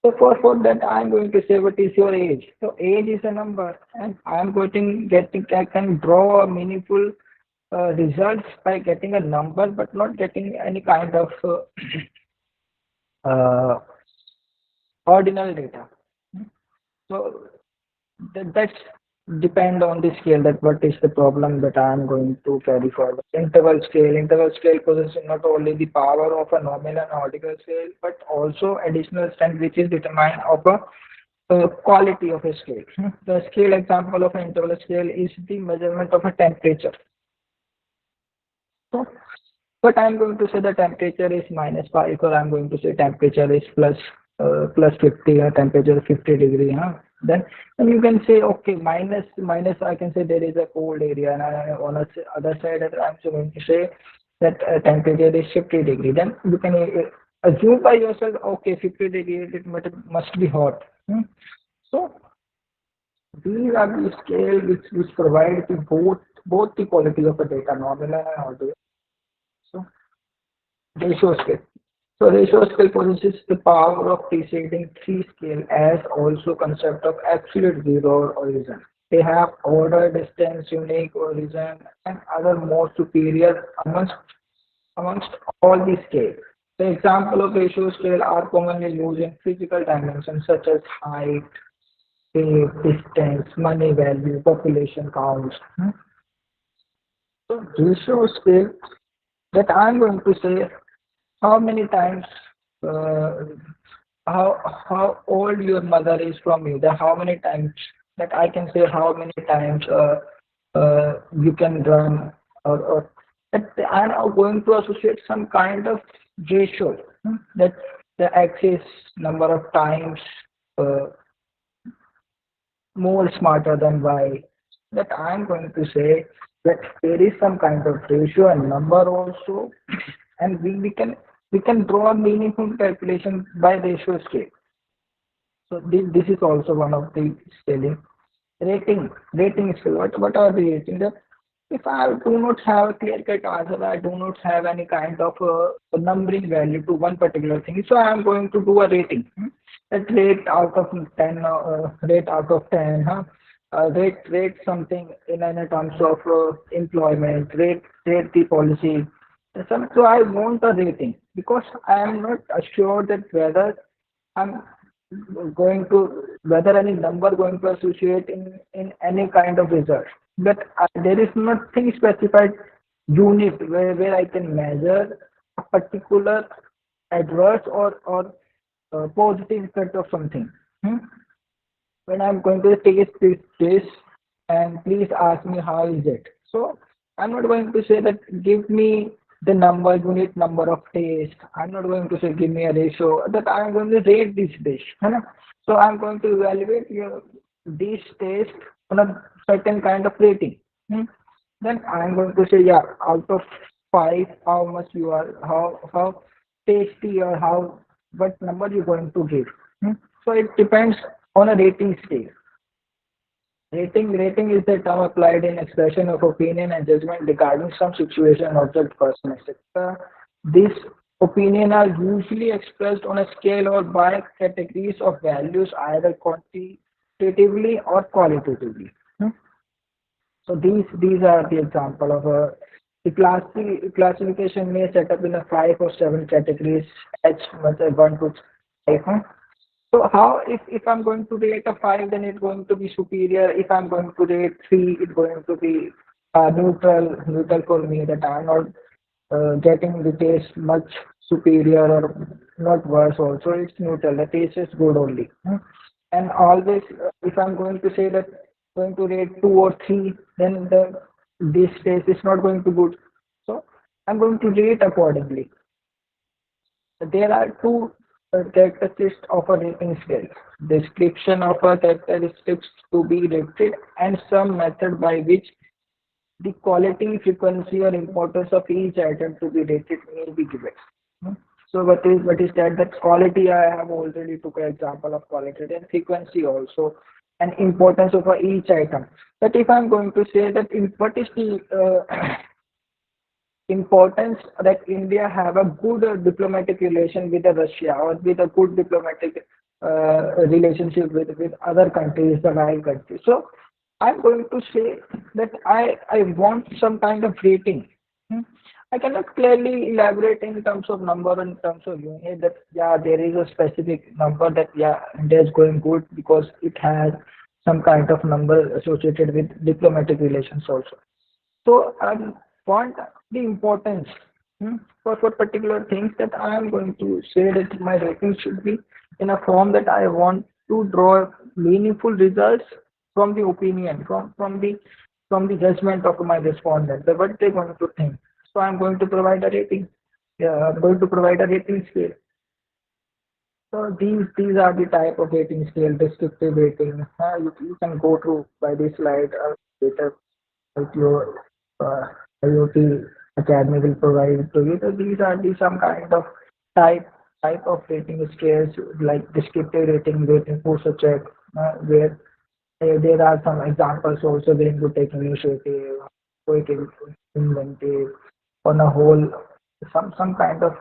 So for that, I'm going to say what is your age. So age is a number, and I'm going getting I can draw a meaningful results by getting a number, but not getting any kind of uh, ordinal data. So that's depend on the scale that what is the problem that I am going to carry forward. Interval scale possesses not only the power of a nominal and ordinal scale, but also additional strength which is determined of a quality of a scale. The scale example of an interval scale is the measurement of a temperature. So but I'm going to say the temperature is -5, or I'm going to say temperature is plus 50, or temperature 50 degree. Huh? Then you can say okay, minus I can say there is a cold area, and on the other side I'm going to say that temperature is 50 degree. Then you can assume by yourself, okay, 50 degree it must be hot. So these are the scale which provide the both the quality of the data, nominal and ordinal. So ratio scale. So ratio scale possesses the power of preceding three scale as also concept of absolute zero or origin. They have order, distance, unique origin, and other more superior amongst all these scales. The example of ratio scale are commonly used in physical dimensions such as height, shape, distance, money value, population counts. So ratio scale that I'm going to say how many times uh, how old your mother is from you, that how many times that I can say how many times you can run, or that I'm now going to associate some kind of ratio, that the axis number of times uh, more smarter than y, that I'm going to say that there is some kind of ratio and number also, and we can draw a meaningful calculation by ratio scale. So this is also one of the scaling. Rating scale. What are the rating? That if I do not have a clear cut answer, I do not have any kind of a numbering value to one particular thing. So I am going to do a rating. That rate out of 10, rate out of 10, huh? Rate something in terms of employment, rate the policy. So I want a rating because I am not assured that whether I'm going to whether any number going to associate in any kind of result. But there is nothing specified unit where I can measure a particular adverse or positive effect of something. Hmm? When I'm going to taste this and please ask me how is it. So I'm not going to say that give me the number, unit number of taste. I'm not going to say give me a ratio that I'm going to rate this dish. है ना? So I'm going to evaluate your dish taste on a certain kind of rating. Hmm? Then I'm going to say yeah, out of 5, how much you are, how tasty or how what number you're going to give. Hmm? So it depends on a rating scale. Rating is the term applied in expression of opinion and judgment regarding some situation, object, person, etc. These opinion are usually expressed on a scale or by categories of values, either quantitatively or qualitatively. Hmm? So these are the example of a the classification may set up in a 5 or 7 categories as much as 1 to 5. Huh? So how if I'm going to rate a 5, then it's going to be superior. If I'm going to rate 3, it's going to be neutral for me, that I'm not getting the taste much superior or not worse also. It's neutral. The taste is good only. And always, if I'm going to say that going to rate 2 or 3, then this space is not going to good. So I'm going to rate accordingly. There are two characteristics of a rating scale: description of a characteristics to be rated, and some method by which the quality, frequency, or importance of each item to be rated may be given. Hmm. So what is that? That quality I have already took an example of quality, and frequency also, and importance of each item. But if I'm going to say that what is the importance that India have a good diplomatic relation with Russia, or with a good diplomatic relationship with other countries, the nine countries. So I'm going to say that I want some kind of rating. Hmm. I cannot clearly elaborate in terms of number, in terms of unit, that yeah, there is a specific number that yeah, India is going good because it has some kind of number associated with diplomatic relations also. So I want the importance, for particular things, that I am going to say that my rating should be in a form that I want to draw meaningful results from the opinion, from the judgment of my respondent, that what they're going to think. So I'm going to provide a rating. Yeah, I'm going to provide a rating scale. So these are the type of rating scale: descriptive rating. You can go through by this slide later, like your uh, IoT Academy will provide to you. So these are the some kind of type of rating scales, like descriptive rating, rating for a check, where there are some examples also where you take initiative, quick inventive, on a whole, some kind of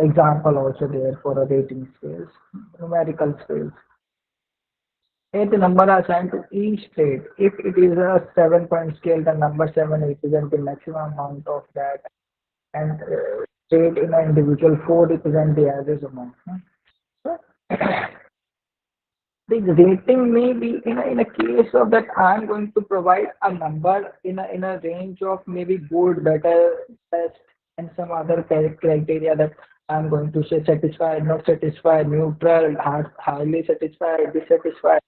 example also there for a rating scales, numerical scales. Eight number are assigned to each trade. If it is a 7 point scale, the number 7 represents the maximum amount of that, and trade in an individual 4 represent the average amount. So the rating may be in a case of that I'm going to provide a number in a range of maybe good, better, best, and some other criteria that I'm going to say satisfied, not satisfied, neutral, highly satisfied, dissatisfied,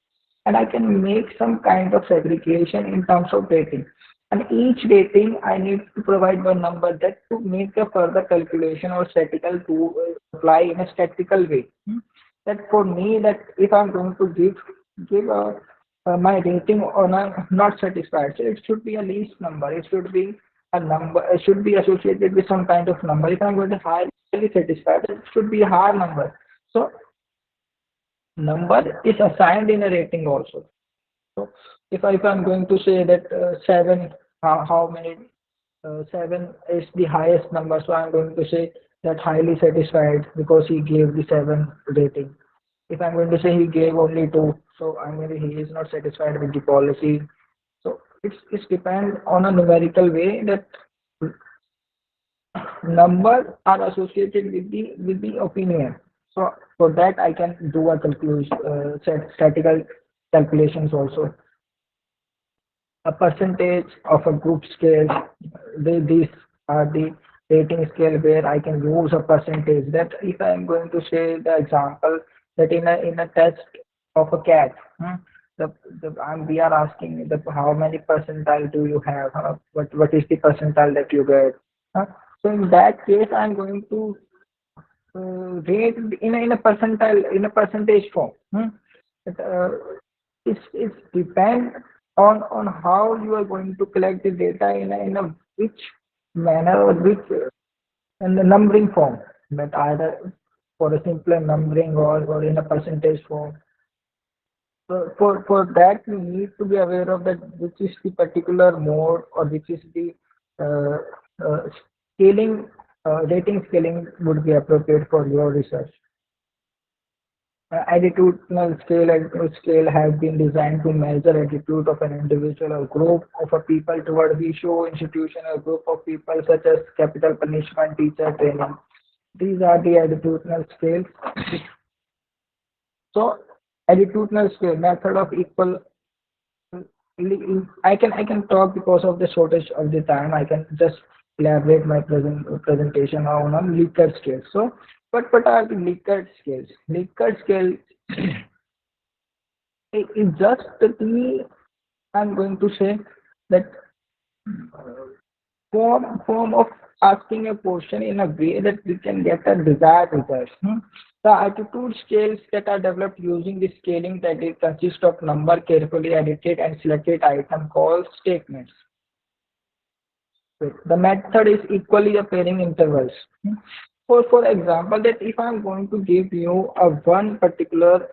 and I can make some kind of segregation in terms of rating. And each rating, I need to provide one number that to make a further calculation or statistical to apply in a statistical way. That for me, that if I'm going to give my rating on a not satisfied, so it should be a least number. It should be a number. It should be associated with some kind of number. If I'm going to highly satisfied, it should be a high number. So number is assigned in a rating also. So if I'm going to say that 7, how many 7 is the highest number, so I'm going to say that highly satisfied because he gave the 7 rating. If I'm going to say he gave only 2, so I'm going to, he is not satisfied with the policy. So it's depend on a numerical way that numbers are associated with the opinion. So for that I can do a calculation, statistical calculations also. A percentage of a group scale. These are the rating scale where I can use a percentage. That if I am going to say the example that in a test of a cat, we are asking how many percentile do you have? What is the percentile that you get? So in that case, I'm going to rate in a percentile, in a percentage form. But, it's depend on how you are going to collect the data in a which manner, or which in the numbering form, that either for a simpler numbering, or in a percentage form. So for that you need to be aware of that which is the particular mode, or which is the uh, scaling, rating scaling would be appropriate for your research. Attitudinal scale have been designed to measure attitude of an individual or group of a people toward the show, institution, or group of people, such as capital punishment, teacher training. These are the attitudinal scales. So attitudinal scale method of equal. I can talk because of the shortage of the time. I can just elaborate my presentation on a Likert scale. So what are the Likert scales? Likert scale It's just the, I'm going to say that form of asking a question in a way that we can get a desired result. The attitude scales that are developed using the scaling technique consist of number carefully edited and selected item called statements. The method is equally a pairing intervals. For example, that if I'm going to give you a one particular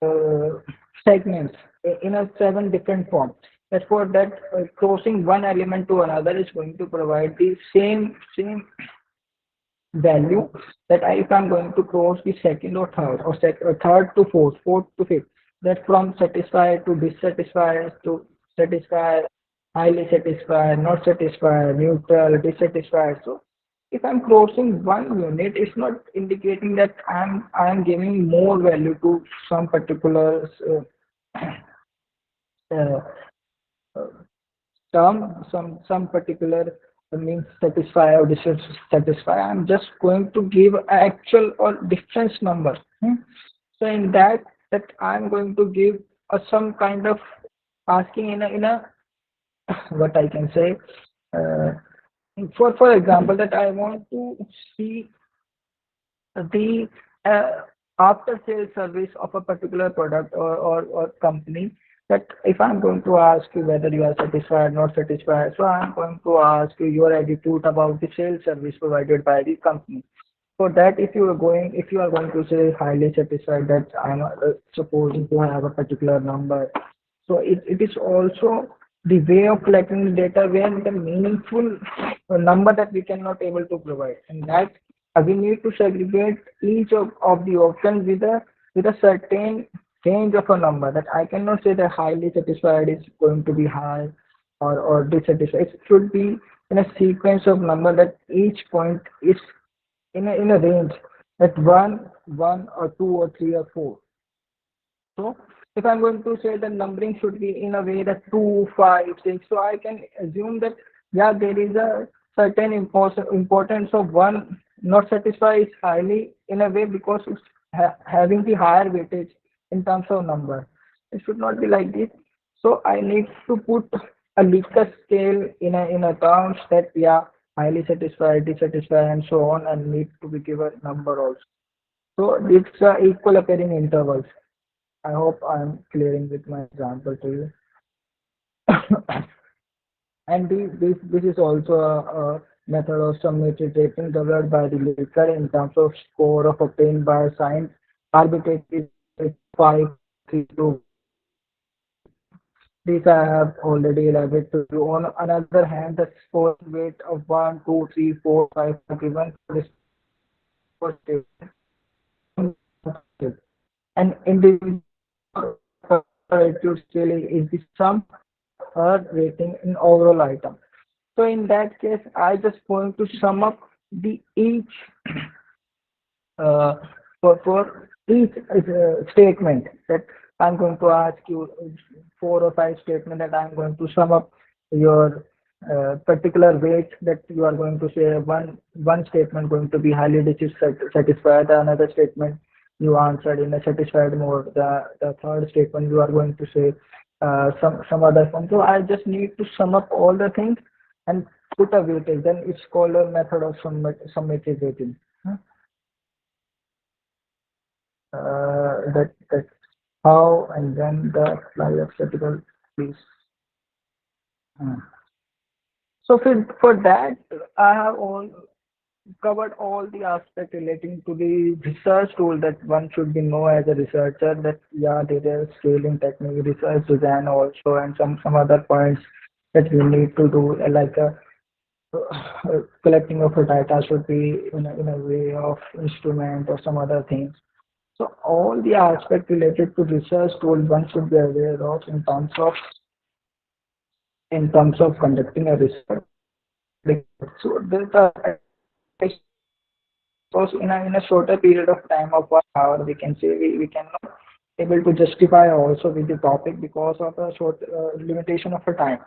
uh, segment in a seven different form, that for that crossing one element to another is going to provide the same value that if I'm going to cross the second or third or third to fourth, fourth to fifth, that from satisfied to dissatisfied to satisfied, highly satisfied, not satisfied, neutral, dissatisfied. So if I'm crossing one unit, it's not indicating that I'm giving more value to some particular uh, uh, some particular means satisfy or dissatisfy. I'm just going to give actual or difference number. So in that I'm going to give some kind of asking in a what I can say. Uh, for example, that I want to see the after sales service of a particular product or company, that if I'm going to ask you whether you are satisfied, not satisfied, so I'm going to ask you your attitude about the sales service provided by the company. For that, if you are going to say highly satisfied, that I'm supposing to have a particular number. So it is also the way of collecting the data where the meaningful number that we cannot able to provide, and that we need to segregate each of the options with a certain range of a number, that I cannot say that highly satisfied is going to be high or dissatisfied. It should be in a sequence of number that each point is in a range at one or two or three or four. So if I'm going to say the numbering should be in a way that two, five, six, so I can assume that yeah, there is a certain importance of one not satisfied is highly in a way because it's having the higher weightage in terms of number. It should not be like this. So I need to put a Likert scale in a terms that yeah, highly satisfied, dissatisfied, and so on, and need to be given number also. So it's equal appearing intervals. I hope I'm clearing with my example to you. And this is also a method of summative rating developed by the leaker in terms of score of obtained by assigned arbitrary 5, 3, 2. This I have already elaborated to you. On another hand, the score weight of 1, 2, 3, 4, 5 are given for this first statement. An individual attitude scale is the sum her rating in overall item. So in that case, I just going to sum up the each uh, for each statement that I'm going to ask you four or five statement that I'm going to sum up your particular weight that you are going to say one statement going to be highly satisfied, another statement you answered in a satisfied mode, the third statement you are going to say some other form. So I just need to sum up all the things and put a weightage. Then it's called a method of summative weighting. That how and when the apply of statistical please. Uh, So for that, I have all covered all the aspects relating to the research tool that one should be know as a researcher. That yeah, there is scaling technique, research design also, and some other points that we need to do, like collecting of the data should be in a way of instrument or some other things. So all the aspects related to research tool one should be aware of in terms of conducting a research. So there's a because in a shorter period of time of 1 hour, we can say we cannot able to justify also with the topic because of a short limitation of a time.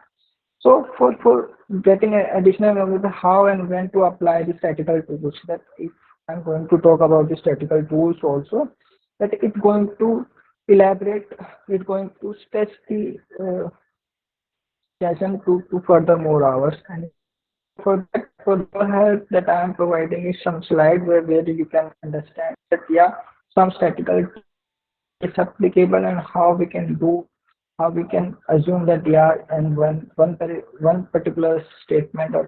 So for getting additional knowledge how and when to apply the statistical tools, that if I'm going to talk about the statistical tools also, that it's going to elaborate. We're going to stretch the session to further more hours. And for that, for your help, that I am providing is some slide where you can understand that yeah, some statistical is applicable and how we can do, how we can assume that yeah, and one particular statement or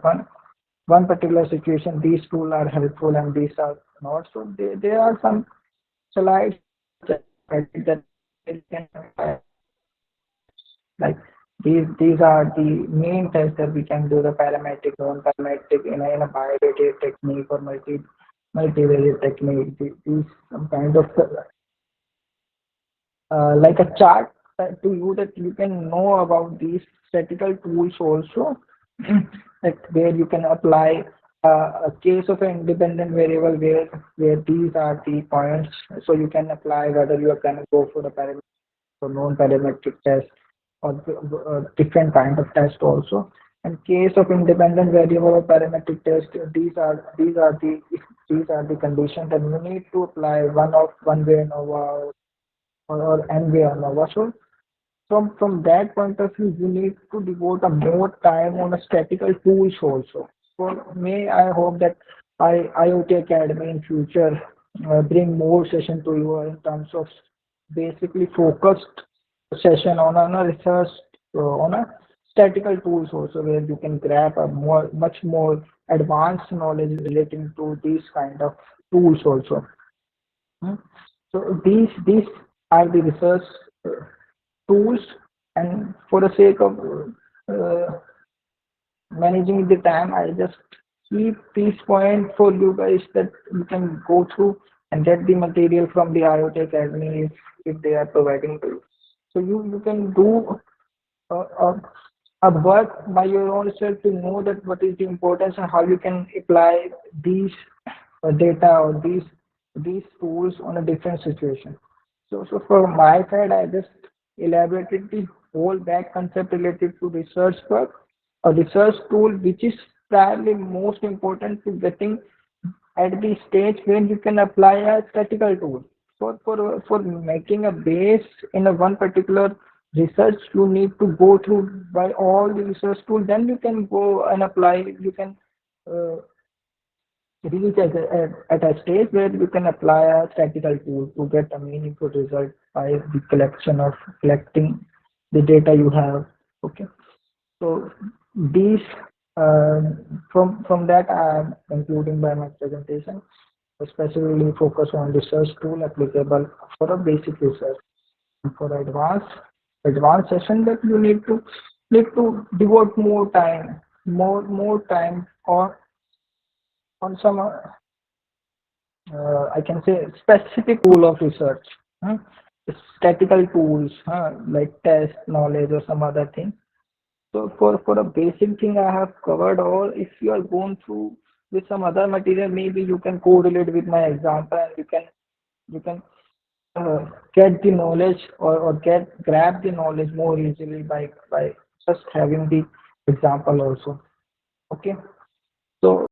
one particular situation, these tools are helpful and these are not. So there are some slides that you can like these are the main tests that we can do, the parametric, non-parametric in a biodiated technique or multivariate technique. These some kind of like a chart to you that you can know about these statistical tools also, like where you can apply a case of an independent variable where these are the points. So you can apply whether you are going to go for the parametric or non-parametric test or different kind of test also. And case of independent variable or parametric test, these are the conditions that you need to apply one way ANOVA or N-way ANOVA. So from that point of view, you need to devote a more time on a statistical tools also. For me, I hope that IoT Academy in future bring more session to you in terms of basically focused session on a research on a statistical tools also, where you can grab a much more advanced knowledge relating to these kind of tools also. Hmm. So these are the research uh, tools, and for the sake of uh, managing the time, I just keep these points for you guys that you can go through and get the material from the IoT Academy if they are providing to you. So you can do a, a work by your own self to know that what is the importance and how you can apply these data or these tools on a different situation. So from my side, I just elaborated the whole back concept related to research work, a research tool which is probably most important to getting at the stage when you can apply a statistical tool. For making a base in a one particular research, you need to go through by all the research tools. Then you can go and apply. You can uh, reach at a stage where you can apply a statistical tool to get a meaningful result by the collecting the data you have. Okay. So these uh, from that I am concluding by my presentation, especially focus on research tool applicable for a basic research. And for advanced session that you need to devote more time on some I can say specific tool of research. Huh? Statistical tools, like test knowledge or some other thing. So for a basic thing, I have covered all. If you are going through with some other material, maybe you can correlate with my example, and you can get the knowledge or get grab the knowledge more easily by just having the example also. Okay. So